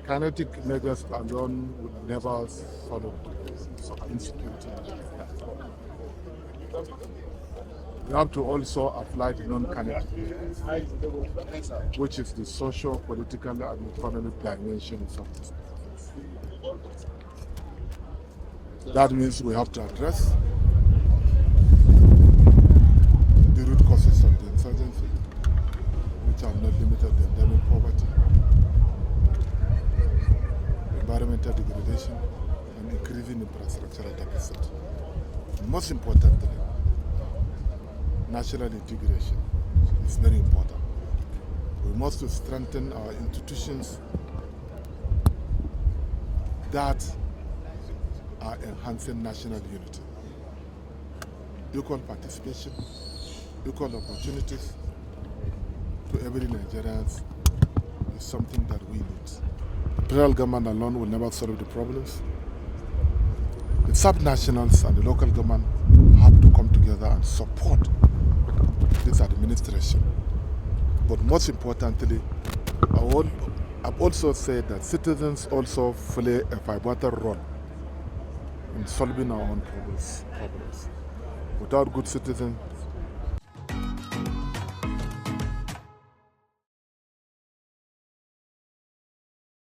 Kinetic measures alone would never solve insecurity. We have to also apply the non-kinetic measures, which is the social, political, and economic dimensions of this. That means we have to address the root causes of the insurgency, which are not limited to endemic poverty, environmental degradation, and increasing infrastructural deficit. And most importantly, national integration is very important. We must strengthen our institutions that are enhancing national unity. Equal participation, equal opportunities to every Nigerian is something that we need. The federal government alone will never solve the problems. The subnationals and the local government have to come together and support this administration. But most importantly, I've also said that citizens also play a pivotal role in solving our own problems. Without good citizens,